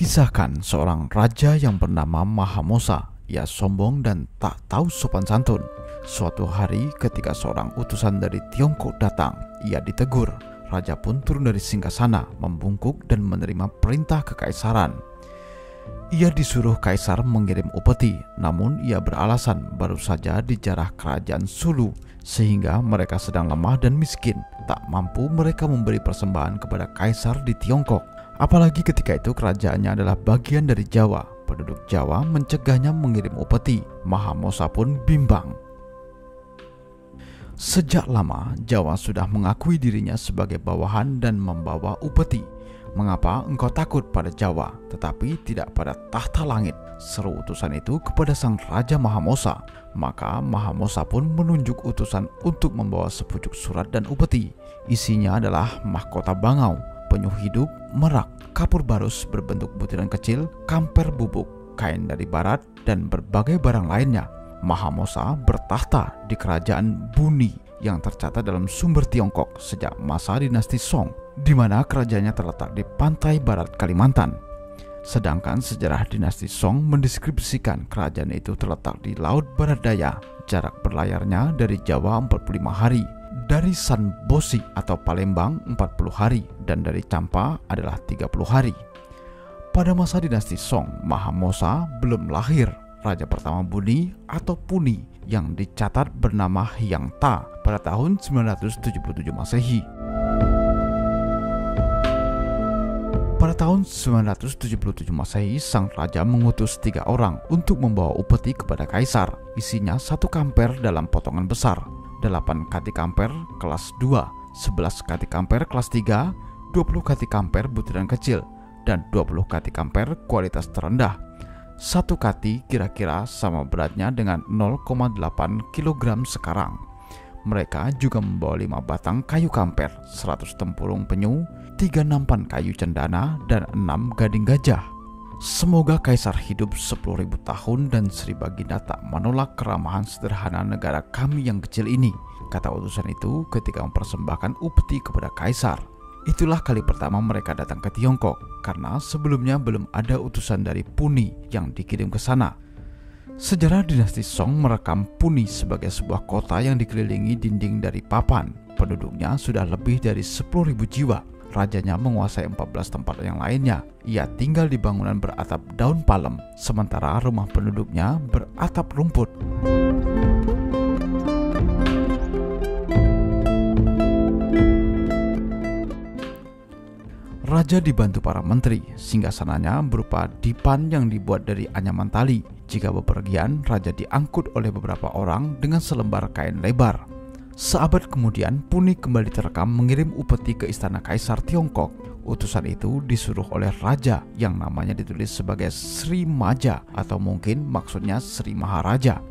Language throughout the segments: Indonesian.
Dikisahkan seorang raja yang bernama Mahamosa. Ia sombong dan tak tahu sopan santun. Suatu hari ketika seorang utusan dari Tiongkok datang, ia ditegur. Raja pun turun dari singgasana, membungkuk dan menerima perintah kekaisaran. Ia disuruh kaisar mengirim upeti, namun ia beralasan baru saja dijarah kerajaan Sulu, sehingga mereka sedang lemah dan miskin. Tak mampu mereka memberi persembahan kepada kaisar di Tiongkok. Apalagi ketika itu kerajaannya adalah bagian dari Jawa. Penduduk Jawa mencegahnya mengirim upeti. Mahamosa pun bimbang. Sejak lama Jawa sudah mengakui dirinya sebagai bawahan dan membawa upeti. Mengapa engkau takut pada Jawa, tetapi tidak pada tahta langit? Seru utusan itu kepada sang Raja Mahamosa. Maka Mahamosa pun menunjuk utusan untuk membawa sepucuk surat dan upeti. Isinya adalah mahkota bangau, penyuh hidup, merak, kapur barus berbentuk butiran kecil, kamper bubuk, kain dari barat, dan berbagai barang lainnya. Mahamosa bertahta di kerajaan Buni yang tercatat dalam sumber Tiongkok sejak masa dinasti Song, di mana kerajaannya terletak di pantai barat Kalimantan. Sedangkan sejarah dinasti Song mendeskripsikan kerajaan itu terletak di Laut Barat Daya. Jarak berlayarnya dari Jawa 45 hari, dari Sanbosi atau Palembang 40 hari, dan dari Champa adalah 30 hari. Pada masa dinasti Song, Mahamosa belum lahir. Raja pertama Buni atau Puni yang dicatat bernama Hyang Ta pada tahun 977 Masehi. Pada tahun 977 Masehi, sang raja mengutus 3 orang untuk membawa upeti kepada kaisar. Isinya 1 kamper dalam potongan besar, 8 kati kamper kelas 2, 11 kati kamper kelas 3, 20 kati kamper butiran kecil, dan 20 kati kamper kualitas terendah. 1 kati kira-kira sama beratnya dengan 0,8 kg sekarang. Mereka juga membawa 5 batang kayu kamper, 100 tempurung penyu, 3 nampan kayu cendana, dan 6 gading gajah. Semoga kaisar hidup 10.000 tahun dan Sri Baginda tak menolak keramahan sederhana negara kami yang kecil ini, kata utusan itu ketika mempersembahkan upeti kepada kaisar. Itulah kali pertama mereka datang ke Tiongkok, karena sebelumnya belum ada utusan dari Puni yang dikirim ke sana. Sejarah dinasti Song merekam Puni sebagai sebuah kota yang dikelilingi dinding dari papan. Penduduknya sudah lebih dari 10.000 jiwa. Rajanya menguasai 14 tempat yang lainnya. Ia tinggal di bangunan beratap daun palem, sementara rumah penduduknya beratap rumput. Raja dibantu para menteri. Singgasananya berupa dipan yang dibuat dari anyaman tali. Jika bepergian, raja diangkut oleh beberapa orang dengan selembar kain lebar. Seabad kemudian, Puni kembali terekam mengirim upeti ke istana kaisar Tiongkok. Utusan itu disuruh oleh raja yang namanya ditulis sebagai Sri Maja, atau mungkin maksudnya Sri Maharaja.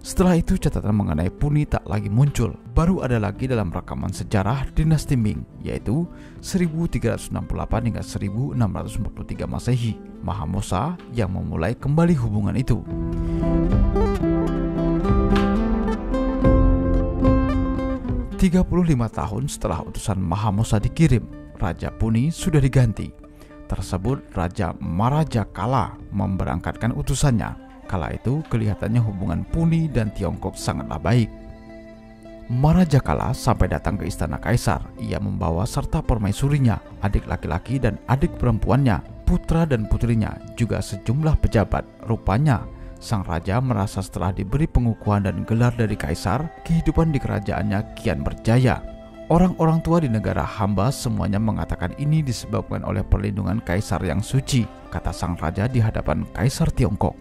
Setelah itu catatan mengenai Puni tak lagi muncul. Baru ada lagi dalam rekaman sejarah dinasti Ming, yaitu 1368 hingga 1643 Masehi. Mahamosa yang memulai kembali hubungan itu. "35 tahun setelah utusan Mahamosa dikirim, Raja Puni sudah diganti. Tersebut Raja Marajakala memberangkatkan utusannya. Kala itu kelihatannya hubungan Puni dan Tiongkok sangatlah baik. Marajakala sampai datang ke istana kaisar. Ia membawa serta permaisurinya, adik laki-laki dan adik perempuannya, putra dan putrinya, juga sejumlah pejabat. Rupanya sang raja merasa setelah diberi pengukuhan dan gelar dari kaisar, kehidupan di kerajaannya kian berjaya. Orang-orang tua di negara hamba semuanya mengatakan ini disebabkan oleh perlindungan kaisar yang suci, kata sang raja di hadapan kaisar Tiongkok.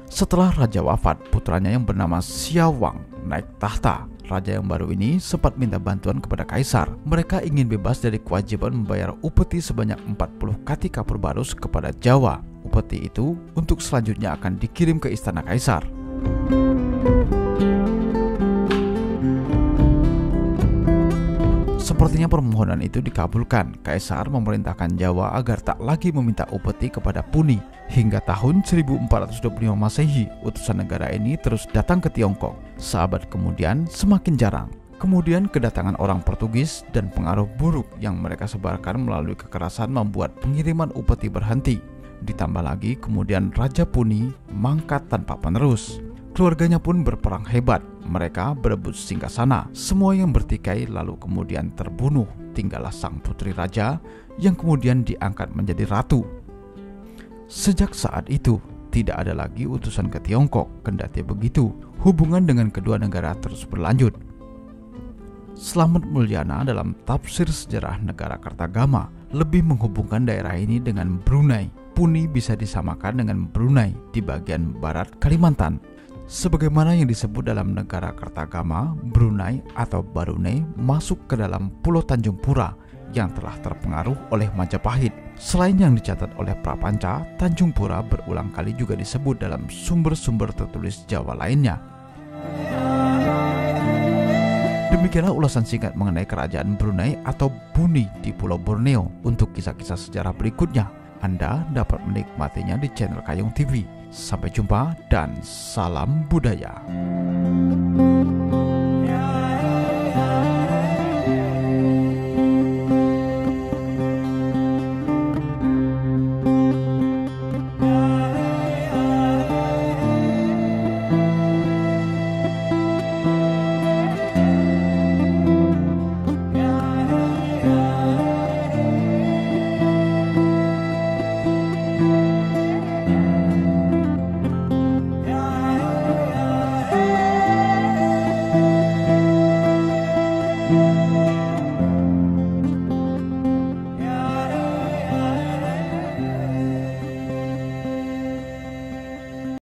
Setelah raja wafat, putranya yang bernama Xiao Wang naik tahta. Raja yang baru ini sempat minta bantuan kepada kaisar. Mereka ingin bebas dari kewajiban membayar upeti sebanyak 40 kati kapur barus kepada Jawa. Upeti itu untuk selanjutnya akan dikirim ke istana kaisar. Sepertinya permohonan itu dikabulkan. Kaisar memerintahkan Jawa agar tak lagi meminta upeti kepada Puni. Hingga tahun 1425 Masehi, utusan negara ini terus datang ke Tiongkok. Seabad kemudian semakin jarang. Kemudian kedatangan orang Portugis dan pengaruh buruk yang mereka sebarkan melalui kekerasan membuat pengiriman upeti berhenti. Ditambah lagi kemudian Raja Puni mangkat tanpa penerus. Keluarganya pun berperang hebat. Mereka berebut singgasana. Semua yang bertikai lalu kemudian terbunuh. Tinggallah sang putri raja yang kemudian diangkat menjadi ratu. Sejak saat itu tidak ada lagi utusan ke Tiongkok. Kendati begitu, hubungan dengan kedua negara terus berlanjut. Slamet Mulyana dalam tafsir sejarah negara Kartagama lebih menghubungkan daerah ini dengan Brunei. Puni bisa disamakan dengan Brunei di bagian barat Kalimantan. Sebagaimana yang disebut dalam negara Kartagama, Brunei atau Brunei masuk ke dalam Pulau Tanjung Pura yang telah terpengaruh oleh Majapahit. Selain yang dicatat oleh Prapanca, Tanjung Pura berulang kali juga disebut dalam sumber-sumber tertulis Jawa lainnya. Demikianlah ulasan singkat mengenai kerajaan Brunei atau Buni di Pulau Borneo. Untuk kisah-kisah sejarah berikutnya, Anda dapat menikmatinya di channel Kayong TV. Sampai jumpa dan salam budaya.